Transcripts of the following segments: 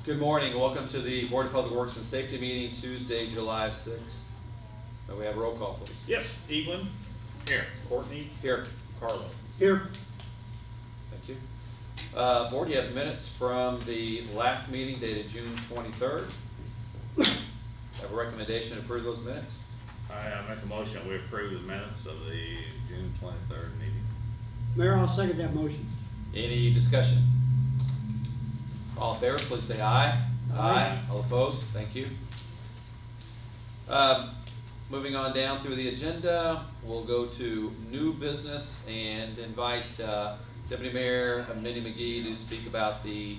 Good morning. Welcome to the Board of Public Works and Safety meeting Tuesday, July 6th. May we have a roll call, please? Yes, Eaglin. Here. Courtney. Here. Carlo. Here. Thank you. Board, you have minutes from the last meeting dated June 23rd. Have a recommendation to approve those minutes? I make a motion we approve the minutes of the June 23rd meeting. Mayor, I'll second that motion. Any discussion? All in favor, please say aye. Aye. All opposed? Thank you. Moving on down through the agenda, we'll go to new business and invite Deputy Mayor Minnie McGee to speak about the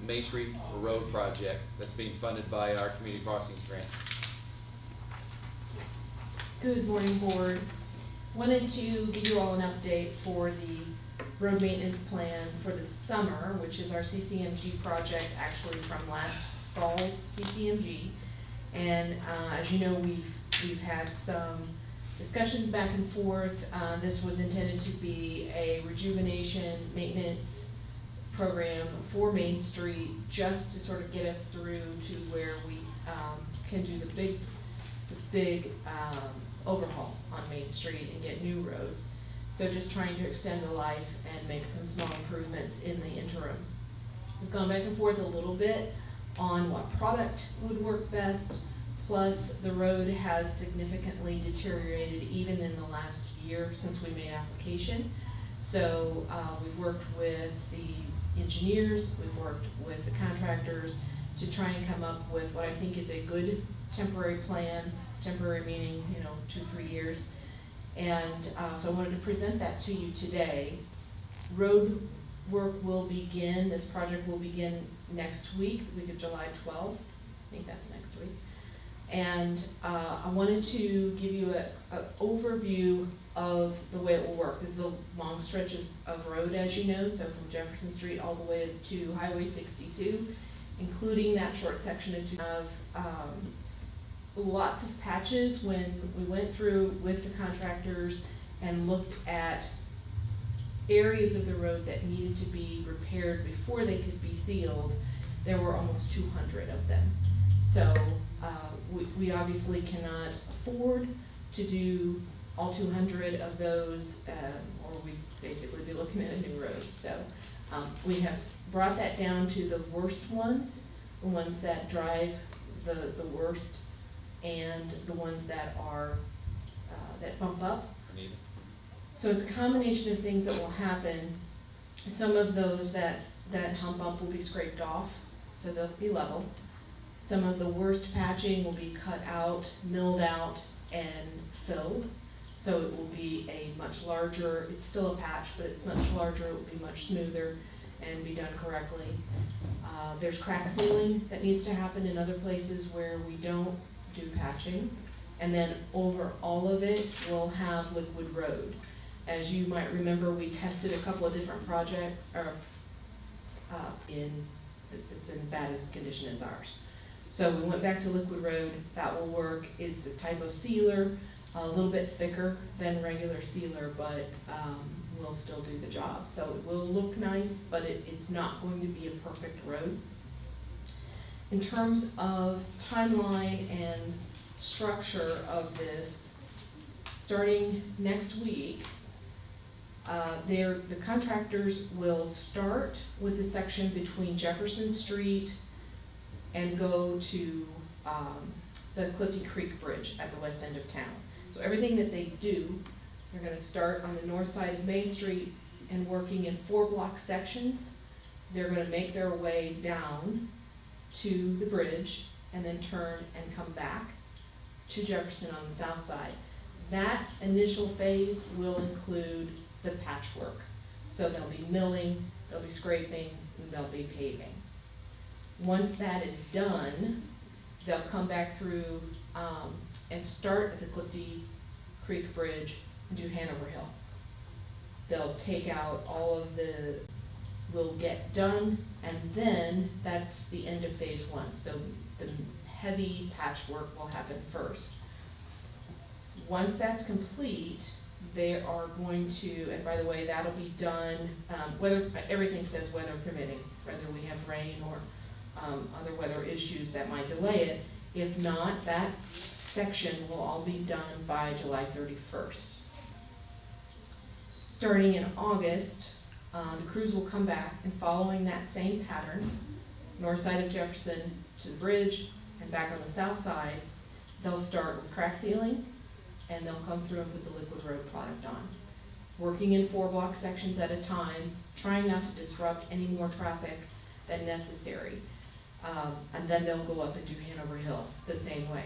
Main Street Road project that's being funded by our Community Crossings grant. Good morning, Board. Wanted to give you all an update for the road maintenance plan for the summer, which is our CCMG project, actually from last fall's CCMG. And as you know, we've had some discussions back and forth. This was intended to be a rejuvenation maintenance program for Main Street, just to sort of get us through to where we can do the big overhaul on Main Street and get new roads. So just trying to extend the life and make some small improvements in the interim. We've gone back and forth a little bit on what product would work best, plus the road has significantly deteriorated even in the last year since we made application. So we've worked with the engineers, we've worked with the contractors to try and come up with what I think is a good temporary plan, temporary meaning, 2-3 years. And so I wanted to present that to you today. Road work will begin, this project will begin next week, the week of July 12th. I think that's next week. And I wanted to give you an overview of the way it will work. This is a long stretch of road, as you know, so from Jefferson Street all the way to Highway 62, including that short section of lots of patches. When we went through with the contractors and looked at areas of the road that needed to be repaired before they could be sealed, there were almost 200 of them. So we obviously cannot afford to do all 200 of those, or we'd basically be looking at a new road. So we have brought that down to the worst ones, the ones that drive the worst, and the ones that are that bump up. So it's a combination of things that will happen. Some of those that hump up will be scraped off, so they'll be level. Some of the worst patching will be cut out, milled out, and filled. So it will be a much larger, it's still a patch, but it's much larger, it will be much smoother and be done correctly. There's crack sealing that needs to happen in other places where we don't do patching, and then over all of it we'll have liquid road. As you might remember, we tested a couple of different projects it's in bad as condition as ours. So we went back to liquid road. That will work. It's a type of sealer, a little bit thicker than regular sealer, but will still do the job. So it will look nice, but it's not going to be a perfect road. In terms of timeline and structure of this, starting next week, the contractors will start with the section between Jefferson Street and go to the Clifty Creek Bridge at the west end of town. So everything that they do, they're going to start on the north side of Main Street and working in 4-block sections. They're going to make their way down to the bridge and then turn and come back to Jefferson on the south side. That initial phase will include the patchwork. So there'll be milling, there'll be scraping, and there'll be paving. Once that is done, they'll come back through and start at the Clifty Creek Bridge and do Hanover Hill. They'll take out all of the will get done, and then that's the end of phase 1. So the heavy patchwork will happen first. Once that's complete, they are going to, and by the way, that'll be done, everything says weather permitting, whether we have rain other weather issues that might delay it. If not, that section will all be done by July 31st. Starting in August, the crews will come back and following that same pattern, north side of Jefferson to the bridge and back on the south side, they'll start with crack sealing and they'll come through and put the liquid road product on. Working in 4-block sections at a time, trying not to disrupt any more traffic than necessary. And then they'll go up and do Hanover Hill the same way.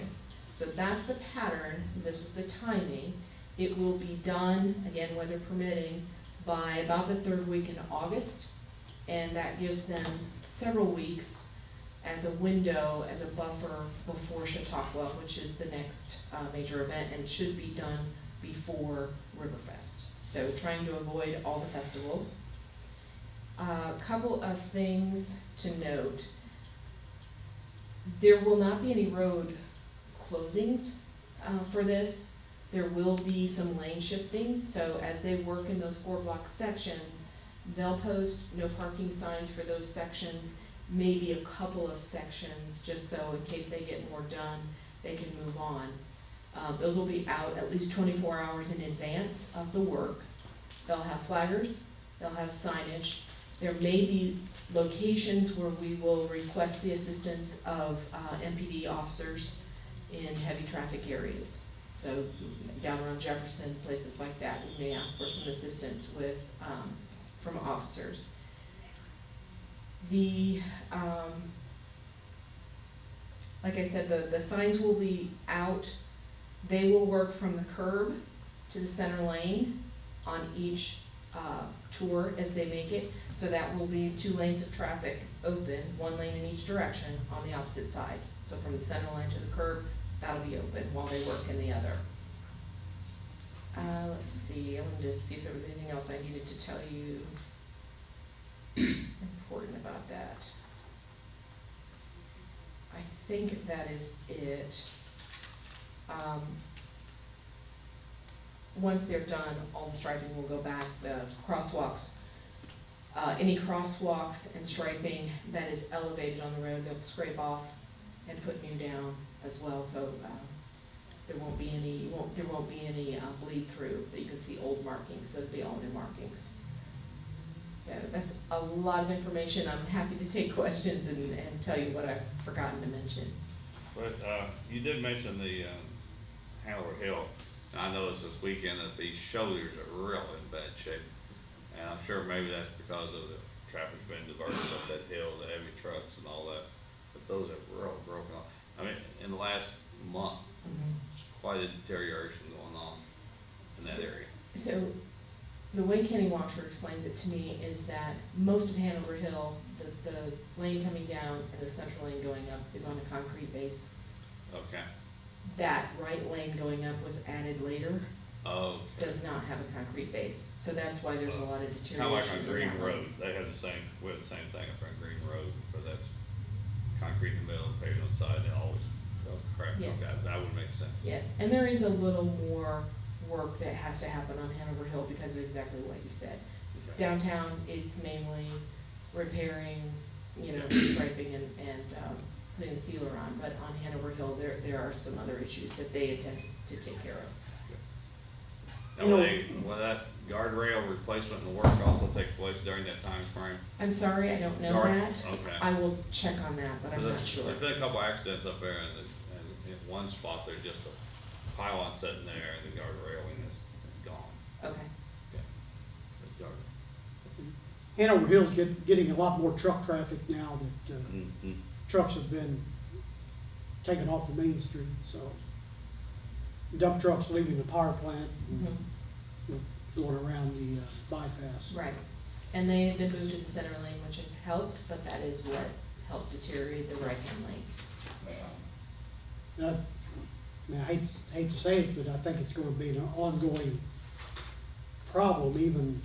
So that's the pattern, this is the timing. It will be done, again, weather permitting, by about the 3rd week in August, and that gives them several weeks as a window, as a buffer before Chautauqua, which is the next major event, and should be done before Riverfest. So trying to avoid all the festivals. A couple of things to note. There will not be any road closings for this. There will be some lane shifting, so as they work in those 4-block sections, they'll post no parking signs for those sections, maybe a couple of sections, just so in case they get more done, they can move on. Those will be out at least 24 hours in advance of the work. They'll have flaggers, they'll have signage. There may be locations where we will request the assistance of MPD officers in heavy traffic areas. So down around Jefferson, places like that, we may ask for some assistance with, from officers. The, like I said, the signs will be out. They will work from the curb to the center lane on each tour as they make it. So that will leave 2 lanes of traffic open, 1 lane in each direction on the opposite side. So from the center line to the curb, that'll be open while they work in the other. Let's see, I wanted to see if there was anything else I needed to tell you important about that. I think that is it. Once they're done, all the striping will go back, the crosswalks. Any crosswalks and striping that is elevated on the road, they'll scrape off and put new down as well, so there won't be any bleed through that you can see old markings. They'll be all new markings. So that's a lot of information. I'm happy to take questions and tell you what I've forgotten to mention. But you did mention the Hanover Hill. And I noticed this weekend that these shoulders are real in bad shape. And I'm sure maybe that's because of the traffic's been diverted up that hill, the heavy trucks and all that. But those are real broken off. I mean, in the last month, there's quite a deterioration going on in that area. So the way Kenny Washer explains it to me is that most of Hanover Hill, the lane coming down and the central lane going up is on a concrete base. Okay. That right lane going up was added later. Oh. Okay. Does not have a concrete base, so that's why there's a lot of deterioration. Kind of like on in Green that Road, lane. they have the same, we have the same thing up on Green Road, but that's concrete in the middle, paved on the side, and it always goes crack. Yes. Okay, that would make sense. Yes, and there is a little more work that has to happen on Hanover Hill because of exactly what you said. Okay. Downtown, it's mainly repairing, striping and putting the sealer on, but on Hanover Hill, there are some other issues that they intend to take care of. Now, will that guardrail replacement and work also take place during that time frame? I'm sorry, I don't know that. Okay. I will check on that, but I'm not sure. There's been a couple accidents up there, and in one spot, there's just a pylon sitting there, and the guard railing is gone. Okay. The guard- Hanover Hill's getting a lot more truck traffic now that trucks have been taken off the main street, so dump trucks leaving the power plant and going around the bypass. Right, and they have been moved to the center lane, which has helped, but that is what helped deteriorate the right-hand lane. And I hate to say it, but I think it's going to be an ongoing problem even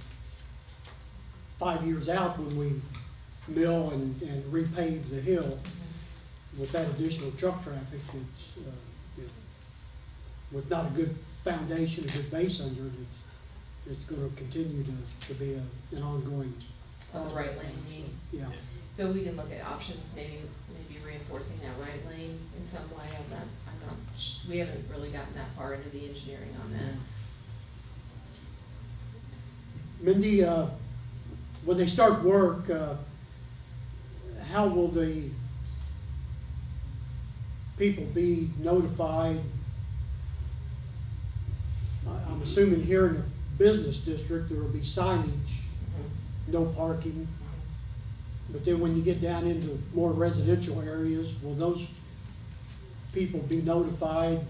5 years out when we mill and repave the hill. With that additional truck traffic, it's with not a good foundation, a good base under it, it's going to continue to be an ongoing of the right lane, you mean? Yeah, So we can look at options, maybe reinforcing that right lane in some way. We haven't really gotten that far into the engineering on that. Mindy, when they start work, how will the people be notified? I'm assuming here in the business district, there will be signage, no parking. But then when you get down into more residential areas, will those people be notified,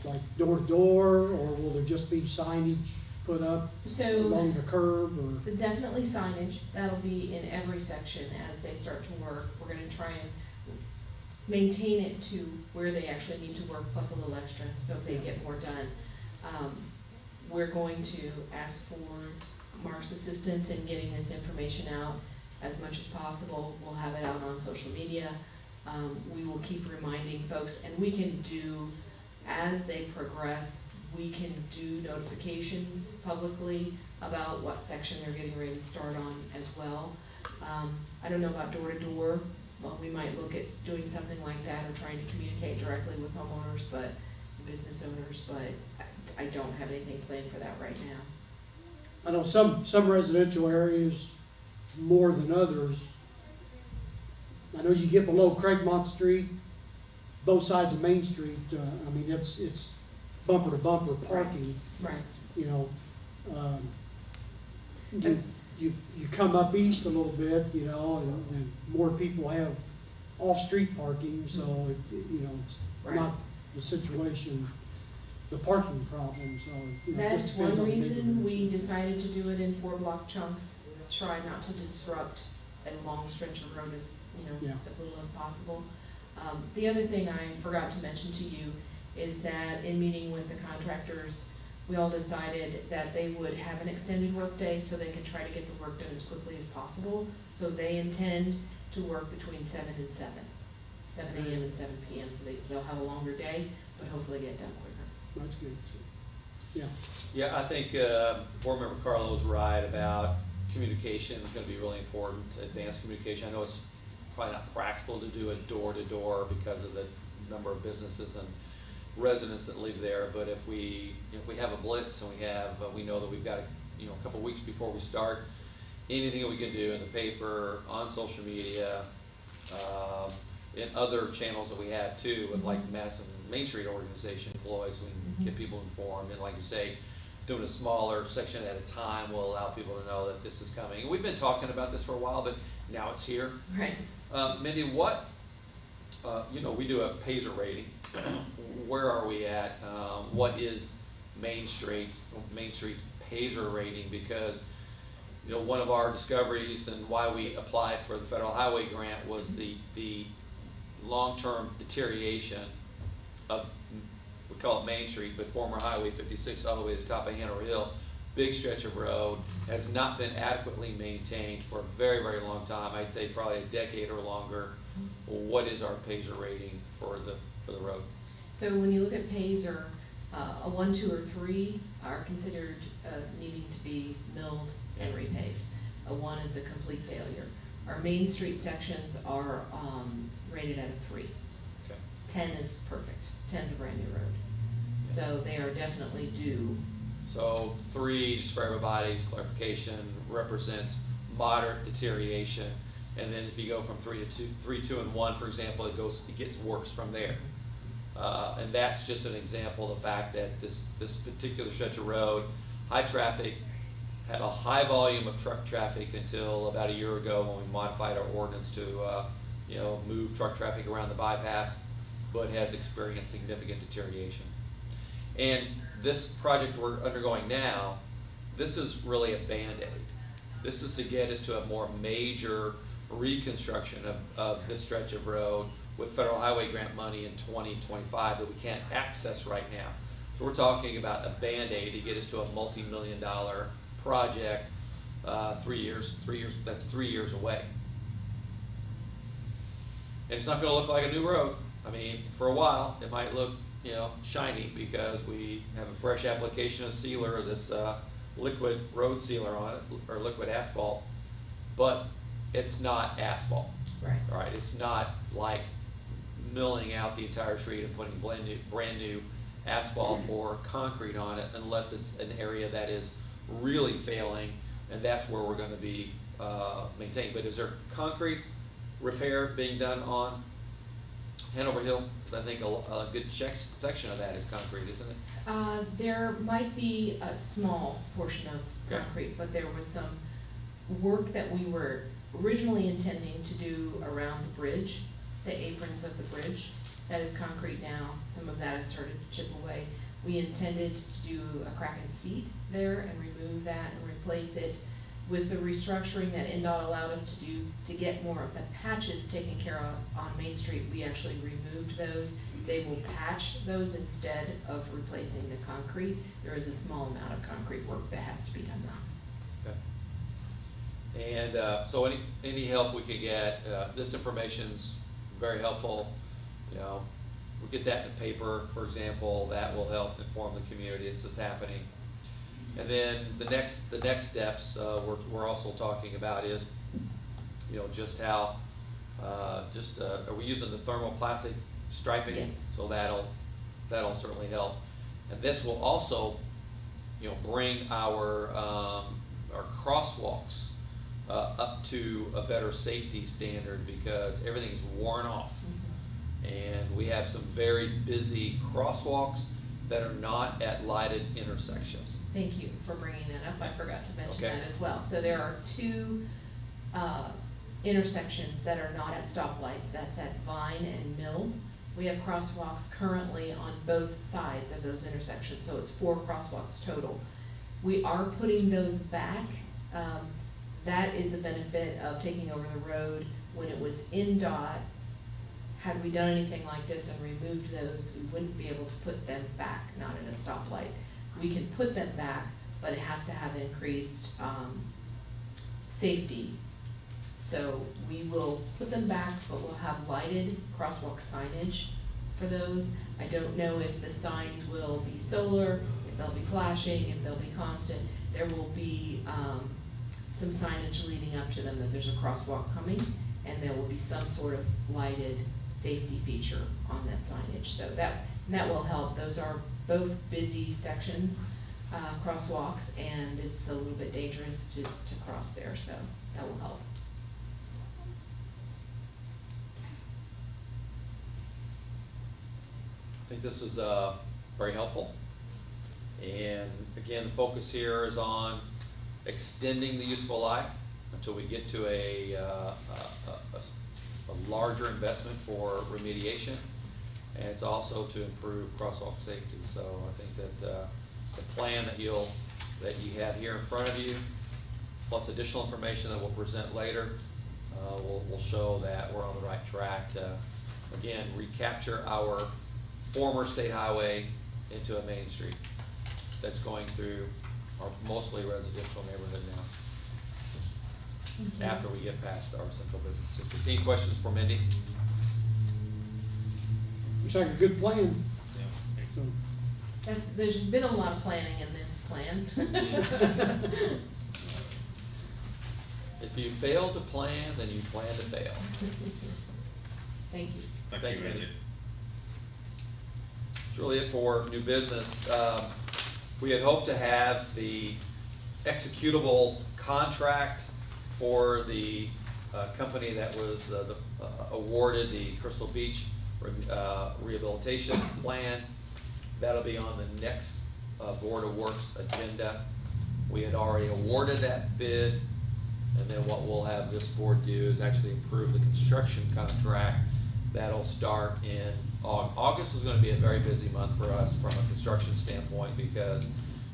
like door to door, or will there just be signage put up So along the curb, or? definitely signage, that'll be in every section as they start to work. We're gonna try and maintain it to where they actually need to work, plus a little extra, so if they get more done. We're going to ask for Mark's assistance in getting this information out as much as possible. We'll have it out on social media. We will keep reminding folks, and we can do, as they progress, we can do notifications publicly about what section they're getting ready to start on as well. I don't know about door to door. Well, we might look at doing something like that, or trying to communicate directly with homeowners, but business owners, but I don't have anything planned for that right now. I know some residential areas more than others. I know you get below Craigmont Street, both sides of Main Street, I mean, it's bumper to bumper parking, Right. you know. You come up east a little bit, you know, and more people have off-street parking, so you know, it's Right. not the situation, the parking problem, so. You know, it That's just depends one on the reason neighborhood. we decided to do it in 4-block chunks, try not to disrupt a long stretch of road as, Yeah. as little as possible. The other thing I forgot to mention to you is that in meeting with the contractors, we all decided that they would have an extended workday so they can try to get the work done as quickly as possible. So they intend to work between 7 and 7 a.m. and 7 p.m. So they'll have a longer day, but hopefully get done quicker. That's good, yeah. Yeah, I think Board Member Carlo's right about communication is gonna be really important, advanced communication. I know it's probably not practical to do it door to door because of the number of businesses and residents that live there, but if we have a blitz and we know that we've got a couple weeks before we start, anything that we can do in the paper, on social media, in other channels that we have too, with like Madison Main Street organization employees, so we can get people informed, and like you say, doing a smaller section at a time will allow people to know that this is coming. And we've been talking about this for a while, but now it's here. Right. Mindy, what, we do a Paiser rating. Where are we at? What is Main Street's Paiser rating? Because, one of our discoveries and why we applied for the federal highway grant was the long-term deterioration of, we call it Main Street, but former Highway 56 all the way to the top of Hanover Hill. Big stretch of road, has not been adequately maintained for a very, very long time. I'd say probably a decade or longer. What is our Paiser rating for the road? So when you look at Paiser, a 1, 2, or 3 are considered needing to be milled and repaved. A 1 is a complete failure. Our Main Street sections are rated at a 3. Okay. 10 is perfect. 10's a brand new road. So they are definitely due. So 3, just for everybody's clarification, represents moderate deterioration. And then if you go from 3 to 2, 3, 2, and 1, for example, it gets worse from there. And that's just an example of the fact that this particular stretch of road, high traffic, had a high volume of truck traffic until about a year ago when we modified our ordinance to move truck traffic around the bypass, but has experienced significant deterioration. And this project we're undergoing now, this is really a Band-Aid. This is to get us to a more major reconstruction of this stretch of road with federal highway grant money in 2025 that we can't access right now. So we're talking about a Band-Aid to get us to a multi-million-dollar project, 3 years, that's 3 years away. And it's not gonna look like a new road. I mean, for a while, it might look, shiny because we have a fresh application of sealer, this liquid road sealer on it, or liquid asphalt. but it's not asphalt. Right. All right, it's not like milling out the entire street and putting brand new asphalt or concrete on it unless it's an area that is really failing, and that's where we're gonna be maintained. But is there concrete repair being done on Hanover Hill? I think a good section of that is concrete, isn't it? There might be a small portion of Okay. concrete, but there was some work that we were originally intending to do around the bridge, the aprons of the bridge. That is concrete now. Some of that has started to chip away. We intended to do a crack and seat there and remove that and replace it with the restructuring that NDOT allowed us to do to get more of the patches taken care of on Main Street. We actually removed those. They will patch those instead of replacing the concrete. There is a small amount of concrete work that has to be done now. Okay. And so any help we could get, this information's very helpful. You know, we get that in the paper, for example, that will help inform the community this is happening. And then the next steps we're also talking about is, you know, just how, are we using the thermoplastic striping? Yes. So that'll certainly help. And this will also, you know, bring our crosswalks up to a better safety standard because everything's worn off. And we have some very busy crosswalks that are not at lighted intersections. Thank you for bringing that up. I forgot to mention Okay. that as well. So there are two intersections that are not at stoplights. That's at Vine and Mill. We have crosswalks currently on both sides of those intersections, so it's 4 crosswalks total. We are putting those back. That is a benefit of taking over the road. When it was in DOT, had we done anything like this and removed those, we wouldn't be able to put them back, not at a stoplight. We can put them back, but it has to have increased safety. So we will put them back, but we'll have lighted crosswalk signage for those. I don't know if the signs will be solar, if they'll be flashing, if they'll be constant. There will be some signage leading up to them that there's a crosswalk coming, and there will be some sort of lighted safety feature on that signage. So that will help. Those are both busy sections, crosswalks, and it's a little bit dangerous to cross there, so that will help. I think this is very helpful. And again, the focus here is on extending the useful life until we get to a larger investment for remediation. And it's also to improve crosswalk safety. So I think that the plan that you have here in front of you, plus additional information that we'll present later, will show that we're on the right track to, again, recapture our former state highway into a main street that's going through our mostly residential neighborhood now, after we get past our central business district. Any questions for Mindy? Looks like a good plan. Yeah. So, There's been a lot of planning in this plan. If you fail to plan, then you plan to fail. Thank you. Thank you, Mindy. That's really it for new business. We had hoped to have the executable contract for the company that was awarded the Crystal Beach rehabilitation plan. That'll be on the next Board of Works agenda. We had already awarded that bid, and then what we'll have this board do is actually approve the construction contract. That'll start in August. August is going to be a very busy month for us from a construction standpoint because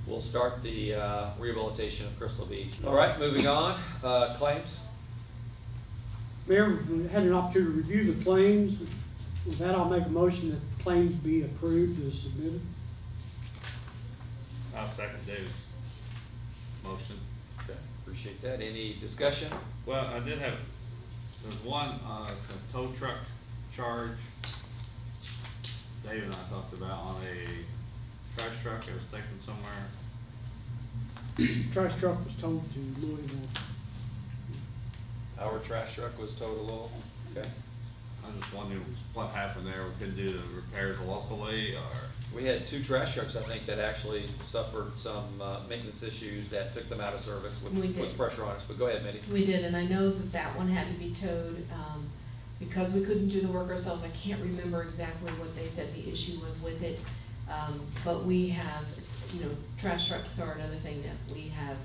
we'll start the rehabilitation of Crystal Beach. All right, moving on. Claims. Mayor, we had an opportunity to review the claims. With that, I'll make a motion that claims be approved as submitted. I'll second David's motion. Okay, appreciate that. Any discussion? Well, I did have, there's one tow truck charge David and I talked about on a trash truck that was taken somewhere. Trash truck was towed to Louisville. Our trash truck was towed a little, okay. I'm just wondering what happened there. We couldn't do the repairs locally, or? We had 2 trash trucks, I think, that actually suffered some maintenance issues that took them out of service, We which did. puts pressure on us, but go ahead, Mindy. We did, and I know that that one had to be towed, because we couldn't do the work ourselves. I can't remember exactly what they said the issue was with it. But we have, it's, you know, trash trucks are another thing that we have,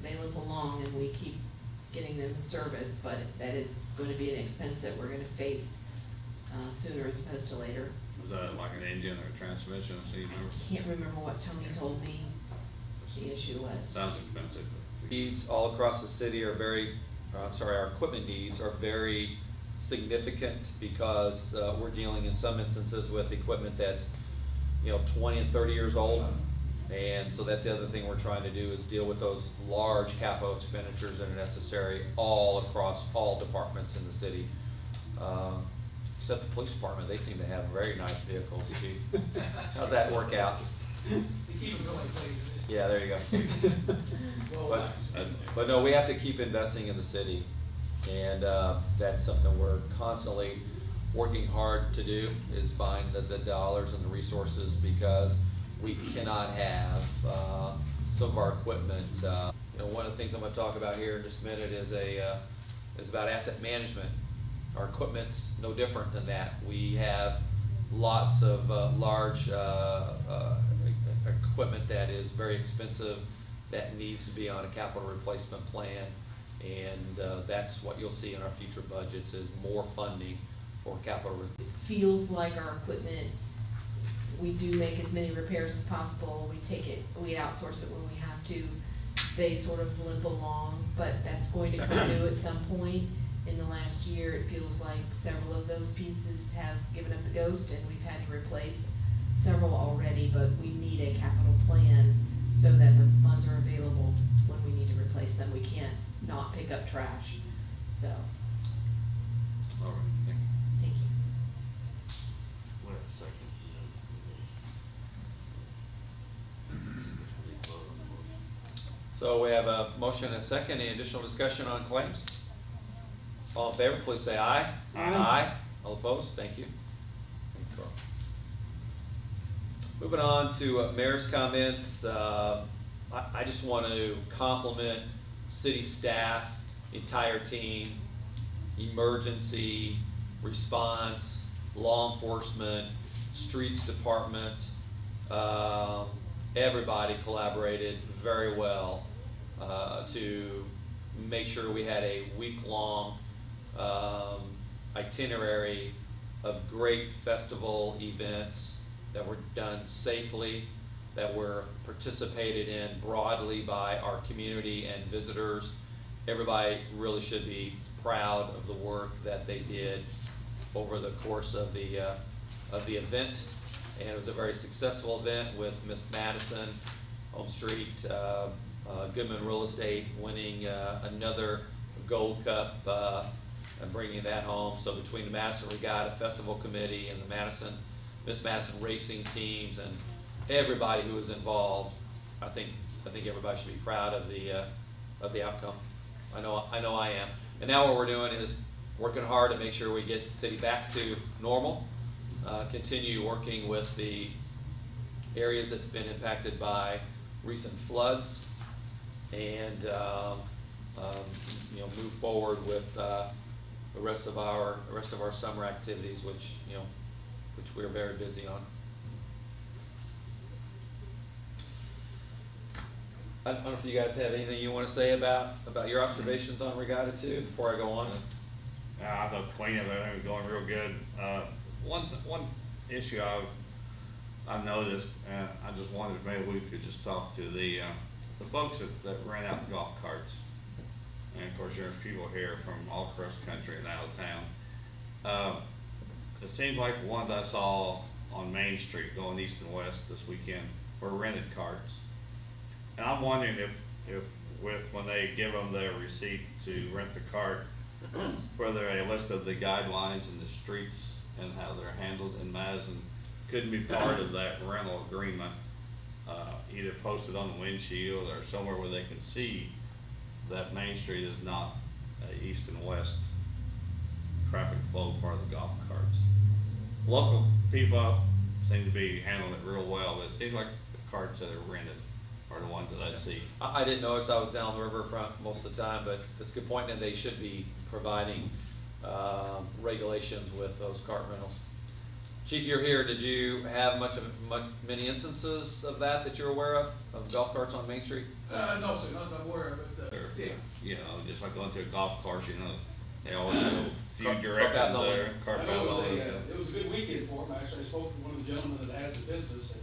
they limp along and we keep getting them in service, but that is gonna be an expense that we're gonna face, sooner as opposed to later. Was that like an engine or a transmission? So you remember? I can't remember what Tony told me the issue was. Sounds expensive. Needs all across the city are very, our equipment needs are very significant because we're dealing in some instances with equipment that's, you know, 20 and 30 years old. And so that's the other thing we're trying to do is deal with those large capital expenditures that are necessary all across all departments in the city. Except the police department, they seem to have very nice vehicles, chief. How's that work out? To keep it going, please. Yeah, there you go. But no, we have to keep investing in the city, and that's something we're constantly working hard to do, is find the dollars and the resources, because we cannot have some of our equipment. You know, one of the things I'm going to talk about here in just a minute is about asset management. Our equipment's no different than that. We have lots of large equipment that is very expensive, that needs to be on a capital replacement plan, and that's what you'll see in our future budgets, is more funding for capital. It feels like our equipment, we do make as many repairs as possible. We take it, we outsource it when we have to. They sort of limp along, but that's going to come due at some point. In the last year, it feels like several of those pieces have given up the ghost, and we've had to replace several already, but we need a capital plan so that the funds are available when we need to replace them. We can't not pick up trash, so, All right, thank you. thank you. Wait a second. So we have a motion and a second. Any additional discussion on claims? All in favor, please say aye. Aye. All opposed? Thank you. Moving on to mayor's comments. I just want to compliment city staff, entire team, emergency response, law enforcement, streets department. Everybody collaborated very well to make sure we had a week-long itinerary of great festival events that were done safely, that were participated in broadly by our community and visitors. Everybody really should be proud of the work that they did over the course of the event. And it was a very successful event with Miss Madison, Home Street, Goodman Real Estate winning another Gold Cup and bringing that home. So between the Madison Regatta Festival Committee and the Miss Madison racing teams and everybody who was involved, I think everybody should be proud of the outcome. I know I am. And now what we're doing is working hard to make sure we get the city back to normal. Continue working with the areas that's been impacted by recent floods, and you know, move forward with the rest of our summer activities, which we're very busy on. I don't know if you guys have anything you want to say about your observations on Regatta 2 before I go on. I thought cleanup, everything was going real good. One issue I've noticed, I just wondered if maybe we could just talk to the folks that rent out golf carts. And of course, there's people here from all across the country and out of town. It seems like the ones I saw on Main Street going east and west this weekend were rented carts. And I'm wondering if when they give them their receipt to rent the cart, whether a list of the guidelines in the streets and how they're handled in Madison couldn't be part of that rental agreement, either posted on the windshield or somewhere where they can see that Main Street is not east and west traffic flow for the golf carts. Local people seem to be handling it real well, but it seems like the carts that are rented are the ones that I see. I didn't notice, I was down the riverfront most of the time, but it's a good point, and they should be providing, regulations with those cart rentals. Chief, you're here, did you have many instances of that you're aware of golf carts on Main Street? No, sir, not that I'm aware of it, They're, yeah. you know, just like going to a golf course, you know, they always have a few Cart directions path only. there, cart I path know only. it was a good weekend for him, actually, I spoke to one of the gentlemen that has the business, and,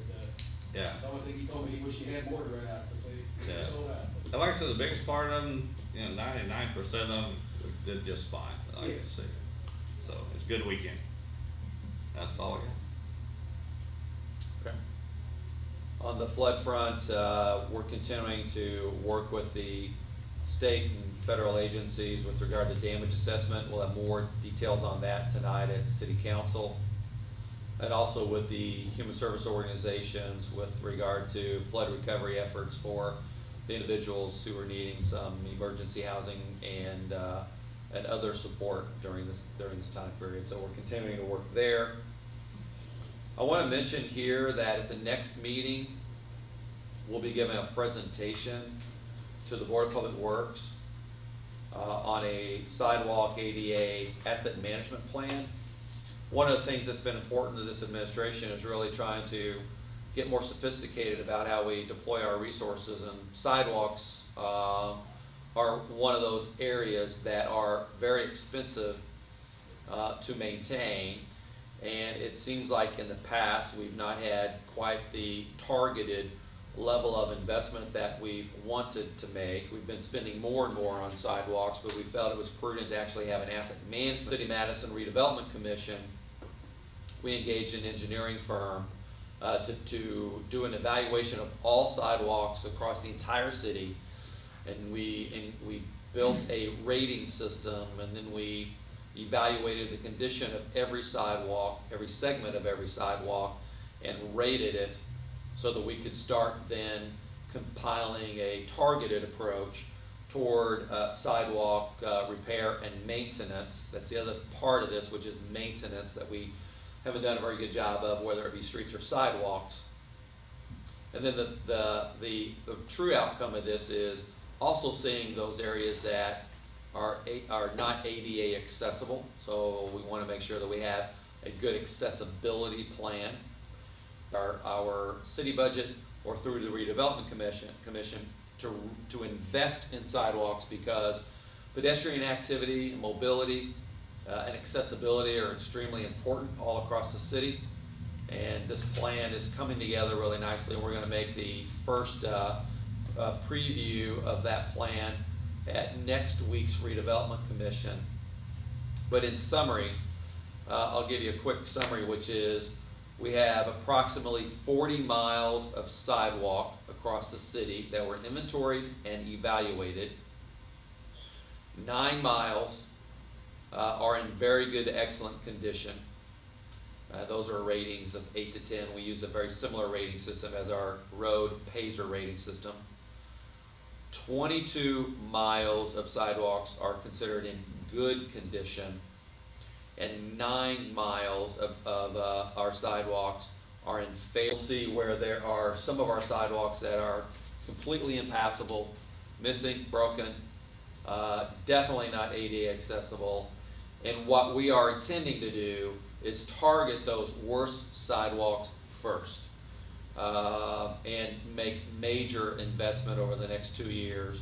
Yeah. the only thing he told me, he wished he had more to rent out, because they Yeah. sold out. And like I said, the biggest part of them, you know, 99% of them did just fine, I like to Yes. see. So, it's a good weekend. That's all I got. Okay. On the flood front, we're continuing to work with the state and federal agencies with regard to damage assessment. We'll have more details on that tonight at City Council. And also with the human service organizations with regard to flood recovery efforts for the individuals who are needing some emergency housing and other support during this time period. So we're continuing to work there. I want to mention here that at the next meeting, we'll be giving a presentation to the Board of Public Works on a sidewalk ADA asset management plan. One of the things that's been important to this administration is really trying to get more sophisticated about how we deploy our resources, and sidewalks are one of those areas that are very expensive to maintain. And it seems like in the past, we've not had quite the targeted level of investment that we've wanted to make. We've been spending more and more on sidewalks, but we felt it was prudent to actually have an asset management. City Madison Redevelopment Commission, we engaged an engineering firm to do an evaluation of all sidewalks across the entire city. And we built a rating system, and then we evaluated the condition of every sidewalk, every segment of every sidewalk, and rated it so that we could start then compiling a targeted approach toward sidewalk repair and maintenance. That's the other part of this, which is maintenance that we haven't done a very good job of, whether it be streets or sidewalks. And then the true outcome of this is also seeing those areas that are not ADA accessible. So we want to make sure that we have a good accessibility plan. Our city budget or through the redevelopment commission to invest in sidewalks, because pedestrian activity, mobility, and accessibility are extremely important all across the city. And this plan is coming together really nicely, and we're going to make the first preview of that plan at next week's redevelopment commission. But in summary, I'll give you a quick summary, which is we have approximately 40 miles of sidewalk across the city that were inventoried and evaluated. 9 miles are in very good to excellent condition. Those are ratings of 8 to 10. We use a very similar rating system as our road Pazer rating system. 22 miles of sidewalks are considered in good condition, and 9 miles of our sidewalks are in fail. We'll see where there are some of our sidewalks that are completely impassable, missing, broken, definitely not ADA accessible. And what we are intending to do is target those worst sidewalks first, and make major investment over the next 2 years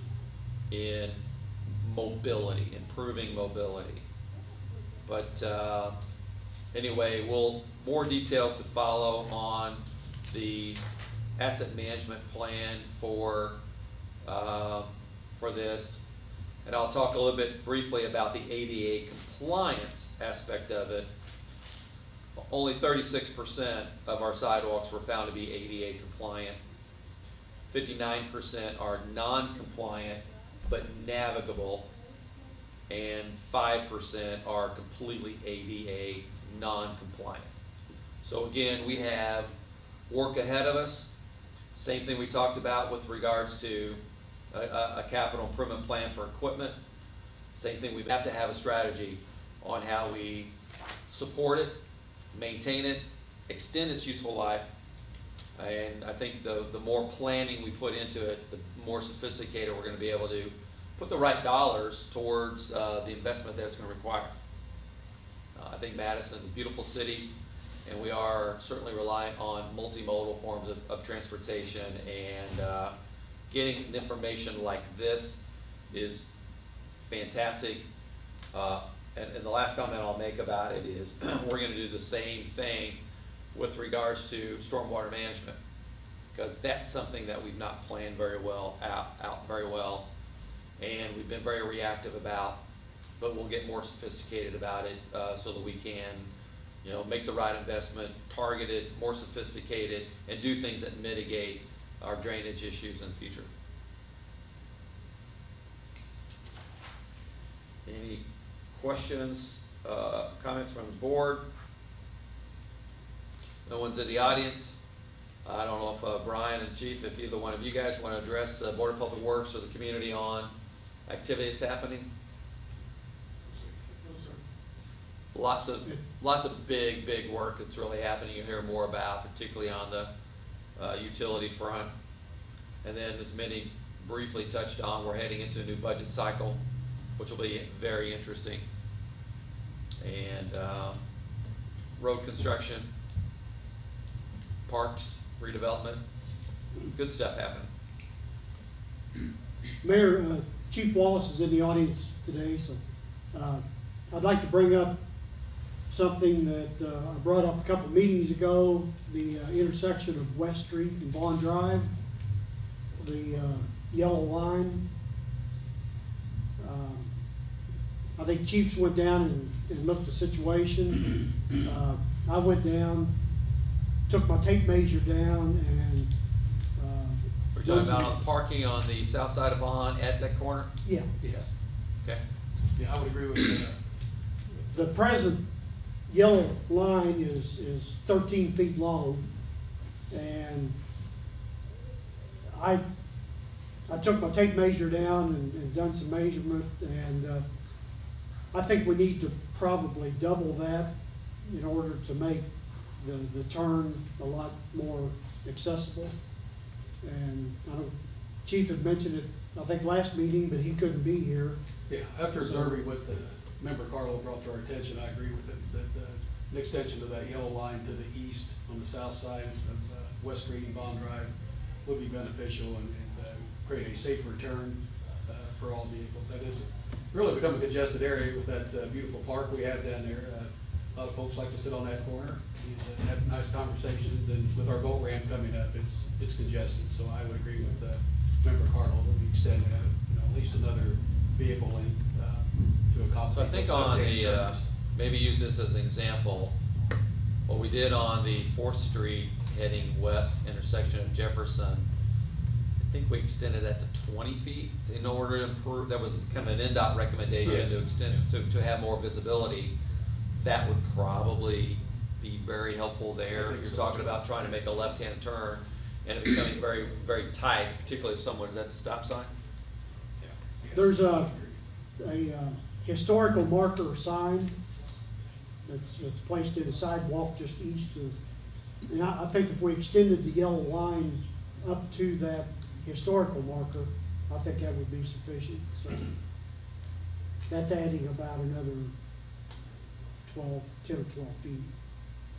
in mobility, improving mobility. But anyway, more details to follow on the asset management plan for this. And I'll talk a little bit briefly about the ADA compliance aspect of it. Only 36% of our sidewalks were found to be ADA compliant. 59% are non-compliant but navigable, and 5% are completely ADA non-compliant. So again, we have work ahead of us. Same thing we talked about with regards to a capital improvement plan for equipment. Same thing, we have to have a strategy on how we support it, maintain it, extend its useful life. And I think the more planning we put into it, the more sophisticated we're gonna be able to put the right dollars towards the investment that it's gonna require. I think Madison is a beautiful city, and we are certainly reliant on multimodal forms of transportation, and getting information like this is fantastic. And the last comment I'll make about it is we're gonna do the same thing with regards to stormwater management, because that's something that we've not planned very well out very well, and we've been very reactive about, but we'll get more sophisticated about it so that we can, you know, make the right investment, targeted, more sophisticated, and do things that mitigate our drainage issues in the future. Any questions, comments from the board? No one's in the audience. I don't know if Brian and Chief, if either one of you guys want to address the Board of Public Works or the community on activity that's happening. Lots of big work that's really happening. You'll hear more about, particularly on the utility front. And then, as many briefly touched on, we're heading into a new budget cycle, which will be very interesting. And road construction, parks, redevelopment, good stuff happening. Mayor, Chief Wallace is in the audience today, so I'd like to bring up something that I brought up a couple meetings ago, the intersection of West Street and Vaughn Drive, the yellow line. I think Chiefs went down and looked at the situation. I went down, took my tape measure down, and We're talking about on parking on the south side of Vaughn at that corner? yeah. Yes. Okay. Yeah, I would agree with The present yellow line is 13 feet long, and I took my tape measure down and done some measurement, and I think we need to probably double that in order to make the turn a lot more accessible. And I don't, Chief had mentioned it, I think last meeting, but he couldn't be here. Yeah, after observing what the member Carlo brought to our attention, I agree with it, that an extension of that yellow line to the east on the south side of West Street and Bond Drive would be beneficial and create a safer turn for all vehicles. That is really become a congested area with that beautiful park we have down there. A lot of folks like to sit on that corner and have nice conversations, and with our boat ramp coming up, it's congested. So I would agree with member Carlo that we extend that, you know, at least another vehicle length to accommodate. So I think on the, maybe use this as an example, what we did on the 4th Street heading west intersection of Jefferson, I think we extended that to 20 feet in order to improve. That was kind of an NDOT recommendation. Yes. To extend to have more visibility. That would probably be very helpful there. If you're so, talking too. about trying to make a left-hand turn and it becoming very tight, particularly if someone's at the stop sign. Yes. There's a historical marker sign that's placed in a sidewalk just east of, and I think if we extended the yellow line up to that historical marker, I think that would be sufficient. So that's adding about another 10 or 12 feet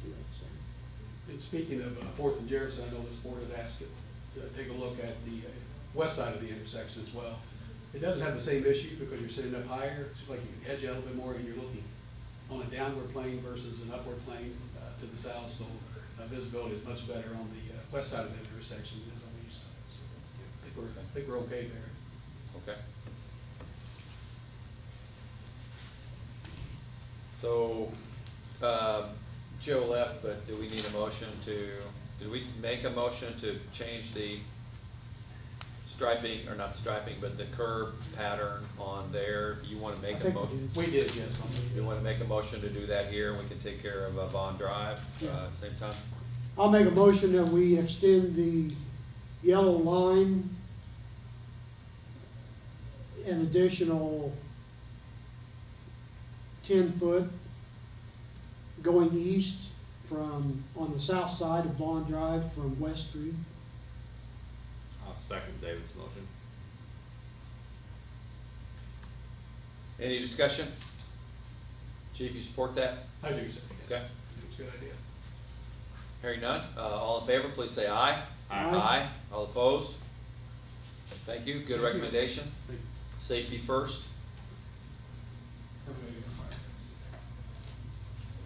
to it. So. And speaking of 4th and Jefferson, I know this board had asked it to take a look at the west side of the intersection as well. It doesn't have the same issue because you're sitting up higher. It's like you can hedge out a little bit more and you're looking on a downward plane versus an upward plane to the south. So visibility is much better on the west side of the intersection than it is on the east side. So I think we're okay there. Okay. So, Joe left, but do we need a motion to, did we make a motion to change the striping, or not striping, but the curb pattern on there? You want to make a motion? We did, yes. You want to make a motion to do that here, and we can take care of Vaughn Drive at the same time? I'll make a motion that we extend the yellow line an additional 10-foot going east from, on the south side of Bond Drive from West Street. I'll second David's motion. Any discussion? Chief, you support that? I do, sir, yes. Okay. It's a good idea. Hearing none, all in favor, please say aye. Aye. All opposed? Thank you, good Thank you. recommendation. Thank you. Safety first.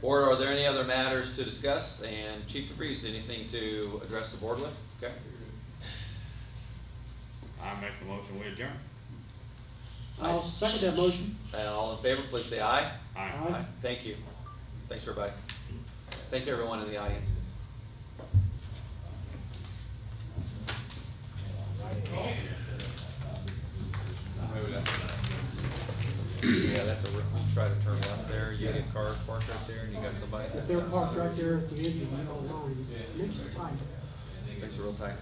Or are there any other matters to discuss? And Chief DeVries, anything to address the board with? Okay. I make the motion, we adjourn. I'll second that motion. All in favor, please say aye. Aye. Thank you. Thanks, everybody. Thank you, everyone in the audience. Yeah, that's a, you try to turn left there, you get cars parked right there, and you got somebody If that's. they're parked right there at the edge of the yellow line, it makes it tight. Makes it real tight.